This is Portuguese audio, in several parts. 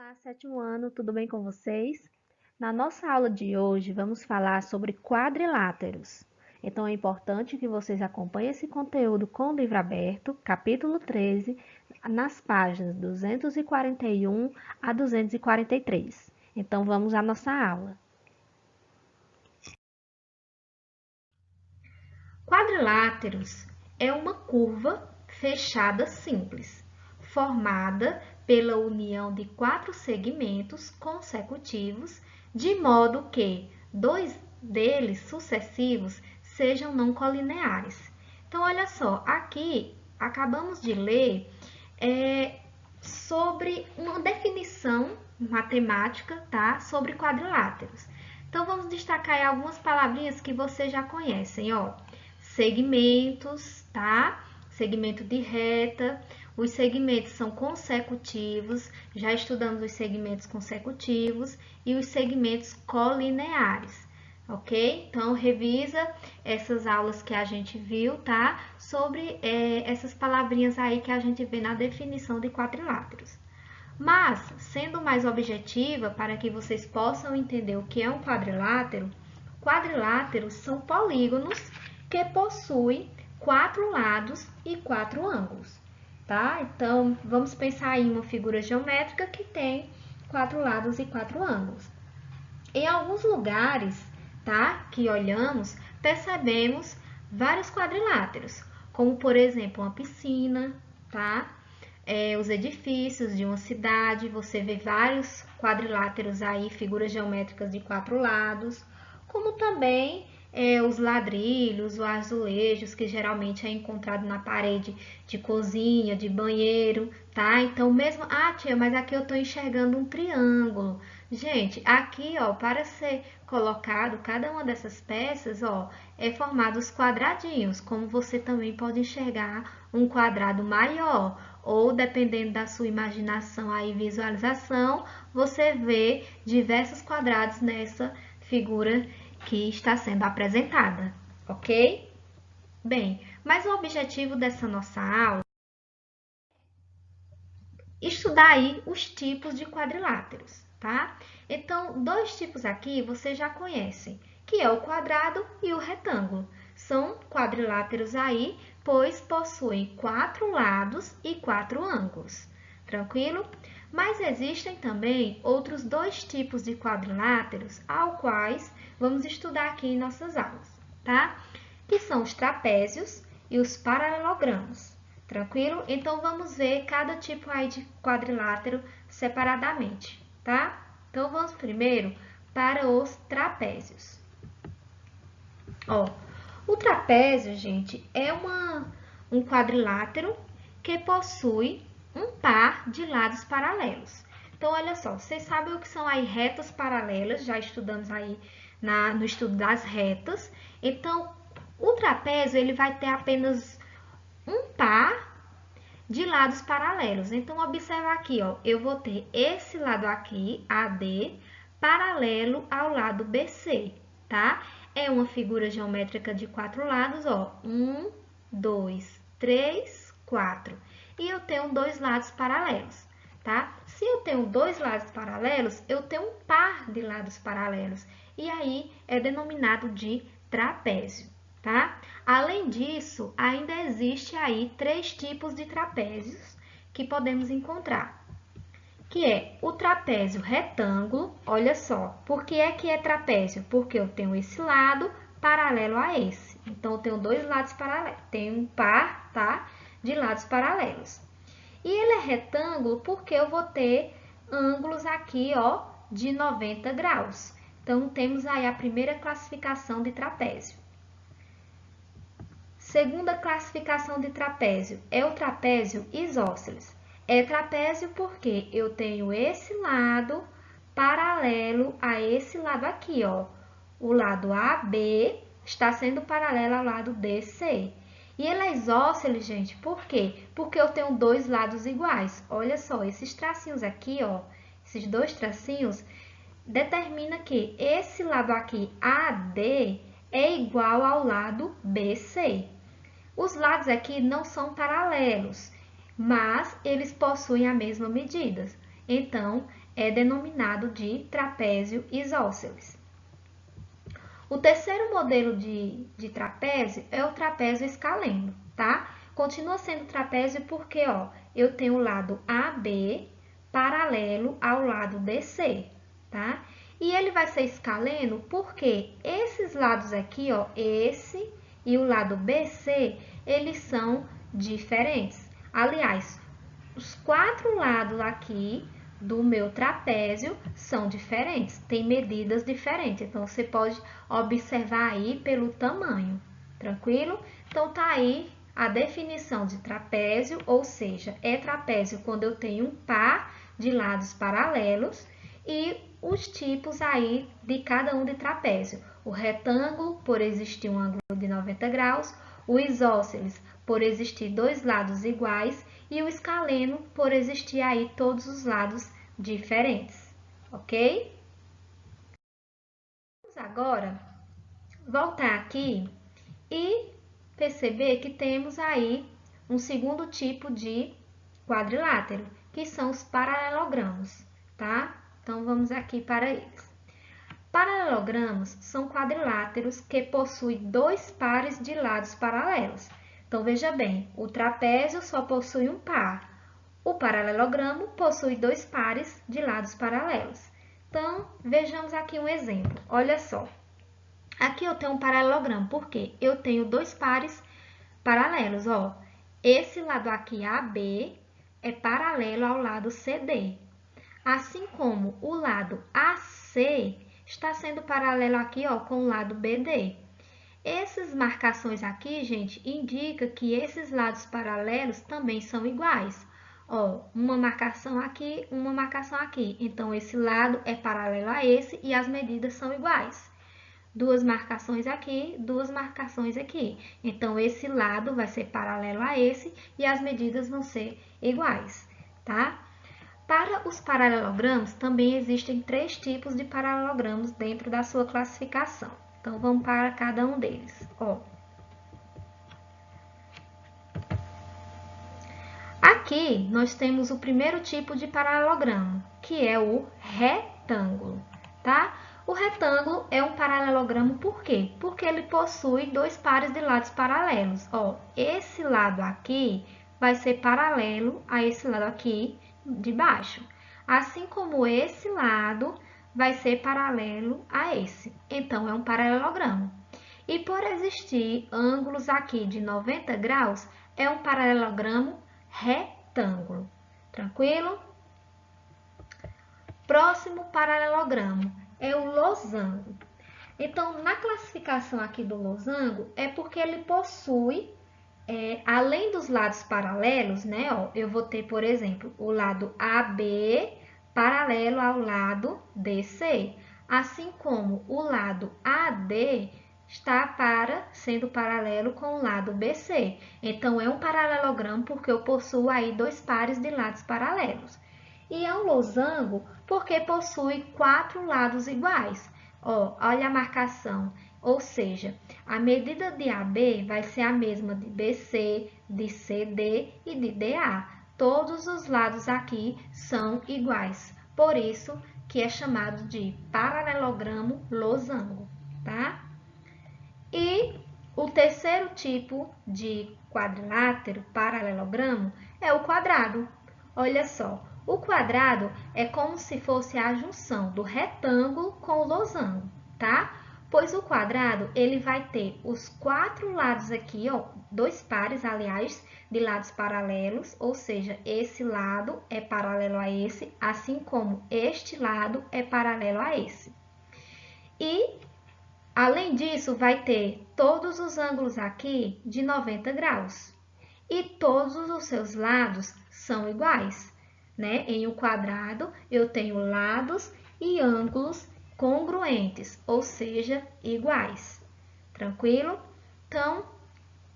Olá, sétimo ano, tudo bem com vocês? Na nossa aula de hoje, vamos falar sobre quadriláteros. Então, é importante que vocês acompanhem esse conteúdo com o livro aberto, capítulo 13, nas páginas 241 a 243. Então, vamos à nossa aula. Quadriláteros é uma curva fechada simples, formada pela união de quatro segmentos consecutivos, de modo que dois deles sucessivos sejam não colineares. Então, olha só, aqui acabamos de ler sobre uma definição matemática, tá? Sobre quadriláteros. Então, vamos destacar aí algumas palavrinhas que vocês já conhecem, ó. Segmentos, tá? Segmento de reta. Os segmentos são consecutivos, já estudamos os segmentos consecutivos e os segmentos colineares, ok? Então, revisa essas aulas que a gente viu, tá? Sobre essas palavrinhas aí que a gente vê na definição de quadriláteros. Mas, sendo mais objetiva, para que vocês possam entender o que é um quadrilátero, quadriláteros são polígonos que possuem quatro lados e quatro ângulos, tá? Então, vamos pensar em uma figura geométrica que tem quatro lados e quatro ângulos. Em alguns lugares, tá, que olhamos, percebemos vários quadriláteros, como por exemplo uma piscina, tá? Os edifícios de uma cidade, você vê vários quadriláteros aí, figuras geométricas de quatro lados, como também os ladrilhos, os azulejos, que geralmente é encontrado na parede de cozinha, de banheiro, tá? Então, mesmo... Ah, tia, mas aqui eu tô enxergando um triângulo. Gente, aqui, ó, para ser colocado cada uma dessas peças, ó, é formado os quadradinhos, como você também pode enxergar um quadrado maior, ou dependendo da sua imaginação aí, visualização, você vê diversos quadrados nessa figura que está sendo apresentada, ok? Bem, mas o objetivo dessa nossa aula é estudar aí os tipos de quadriláteros, tá? Então, dois tipos aqui você já conhecem, que é o quadrado e o retângulo. São quadriláteros aí, pois possuem quatro lados e quatro ângulos. Tranquilo? Mas existem também outros dois tipos de quadriláteros, aos quais vamos estudar aqui em nossas aulas, tá? Que são os trapézios e os paralelogramos. Tranquilo? Então, vamos ver cada tipo aí de quadrilátero separadamente, tá? Então, vamos primeiro para os trapézios. Ó, o trapézio, gente, é um quadrilátero que possui um par de lados paralelos. Então, olha só, vocês sabem o que são aí retas paralelas, já estudamos aí no estudo das retas. Então, o trapézio, ele vai ter apenas um par de lados paralelos. Então, observa aqui, ó, eu vou ter esse lado aqui, AD, paralelo ao lado BC, tá? É uma figura geométrica de quatro lados, ó, 1, 2, 3, 4. E eu tenho dois lados paralelos, tá? Se eu tenho dois lados paralelos, eu tenho um par de lados paralelos. E aí, é denominado de trapézio, tá? Além disso, ainda existe aí três tipos de trapézios que podemos encontrar, que é o trapézio retângulo. Olha só, por que é trapézio? Porque eu tenho esse lado paralelo a esse. Então, eu tenho dois lados paralelos, tenho um par, tá, de lados paralelos. E ele é retângulo porque eu vou ter ângulos aqui, ó, de 90 graus. Então, temos aí a primeira classificação de trapézio. Segunda classificação de trapézio é o trapézio isósceles. É trapézio porque eu tenho esse lado paralelo a esse lado aqui, ó. O lado AB está sendo paralelo ao lado DC. E ele é isósceles, gente, por quê? Porque eu tenho dois lados iguais. Olha só, esses tracinhos aqui, ó, esses dois tracinhos, determina que esse lado aqui, AD, é igual ao lado BC. Os lados aqui não são paralelos, mas eles possuem a mesma medida. Então, é denominado de trapézio isósceles. O terceiro modelo de trapézio é o trapézio escaleno, tá? Continua sendo trapézio porque, ó, eu tenho o lado AB paralelo ao lado DC, tá? E ele vai ser escaleno porque esses lados aqui, ó, esse e o lado BC, eles são diferentes. Aliás, os 4 lados aqui do meu trapézio são diferentes, tem medidas diferentes. Então, você pode observar aí pelo tamanho, tranquilo? Então, tá aí a definição de trapézio, ou seja, é trapézio quando eu tenho um par de lados paralelos e os tipos aí de cada um de trapézio. O retângulo, por existir um ângulo de 90 graus, o isósceles, por existir dois lados iguais, e o escaleno, por existir aí todos os lados diferentes, ok? Vamos agora voltar aqui e perceber que temos aí um segundo tipo de quadrilátero, que são os paralelogramos, tá? Então, vamos aqui para eles. Paralelogramos são quadriláteros que possuem dois pares de lados paralelos. Então, veja bem, o trapézio só possui um par. O paralelogramo possui dois pares de lados paralelos. Então, vejamos aqui um exemplo. Olha só. Aqui eu tenho um paralelogramo, porque eu tenho dois pares paralelos, ó. Esse lado aqui, AB, é paralelo ao lado CD. Assim como o lado AC está sendo paralelo aqui, ó, com o lado BD. Essas marcações aqui, gente, indica que esses lados paralelos também são iguais. Ó, uma marcação aqui, uma marcação aqui. Então, esse lado é paralelo a esse e as medidas são iguais. Duas marcações aqui, duas marcações aqui. Então, esse lado vai ser paralelo a esse e as medidas vão ser iguais, tá? Para os paralelogramos, também existem 3 tipos de paralelogramos dentro da sua classificação. Então, vamos para cada um deles. Ó. Aqui, nós temos o primeiro tipo de paralelogramo, que é o retângulo, tá? O retângulo é um paralelogramo por quê? Porque ele possui dois pares de lados paralelos. Ó, esse lado aqui vai ser paralelo a esse lado aqui de baixo. Assim como esse lado vai ser paralelo a esse. Então, é um paralelogramo. E por existir ângulos aqui de 90 graus, é um paralelogramo retângulo. Tranquilo? Próximo paralelogramo é o losango. Então, na classificação aqui do losango, é porque ele possui, além dos lados paralelos, né? Ó, eu vou ter, por exemplo, o lado AB paralelo ao lado DC, assim como o lado AD está sendo paralelo com o lado BC. Então, é um paralelogramo porque eu possuo aí dois pares de lados paralelos. E é um losango porque possui 4 lados iguais. Ó, olha a marcação, ou seja, a medida de AB vai ser a mesma de BC, de CD e de DA. Todos os lados aqui são iguais, por isso que é chamado de paralelogramo losango, tá? E o terceiro tipo de quadrilátero, paralelogramo, é o quadrado. Olha só, o quadrado é como se fosse a junção do retângulo com o losango, tá? Pois o quadrado, ele vai ter os 4 lados aqui, ó, dois pares, aliás, de lados paralelos, ou seja, esse lado é paralelo a esse, assim como este lado é paralelo a esse. E, além disso, vai ter todos os ângulos aqui de 90 graus. E todos os seus lados são iguais. Né? Em um quadrado, eu tenho lados e ângulos congruentes, ou seja, iguais. Tranquilo? Então,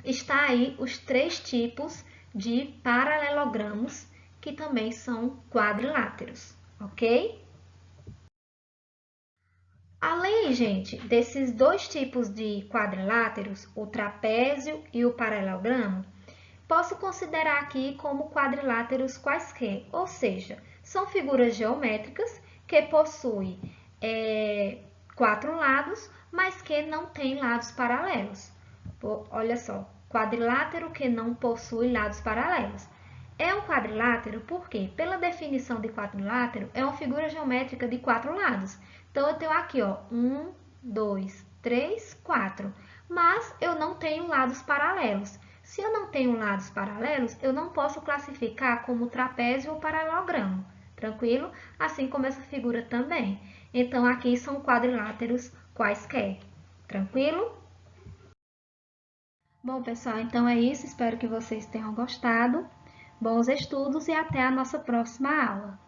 está aí os 3 tipos de paralelogramos, que também são quadriláteros, ok? Além, gente, desses 2 tipos de quadriláteros, o trapézio e o paralelogramo, posso considerar aqui como quadriláteros quaisquer, ou seja, São figuras geométricas que possuem 4 lados, mas que não têm lados paralelos. Olha só, quadrilátero que não possui lados paralelos. É um quadrilátero porque, pela definição de quadrilátero, é uma figura geométrica de 4 lados. Então, eu tenho aqui, ó, 1, 2, 3, 4. Mas eu não tenho lados paralelos. Se eu não tenho lados paralelos, eu não posso classificar como trapézio ou paralelogramo. Tranquilo? Assim como essa figura também. Então, aqui são quadriláteros quaisquer. Tranquilo? Bom, pessoal, então é isso. Espero que vocês tenham gostado. Bons estudos e até a nossa próxima aula.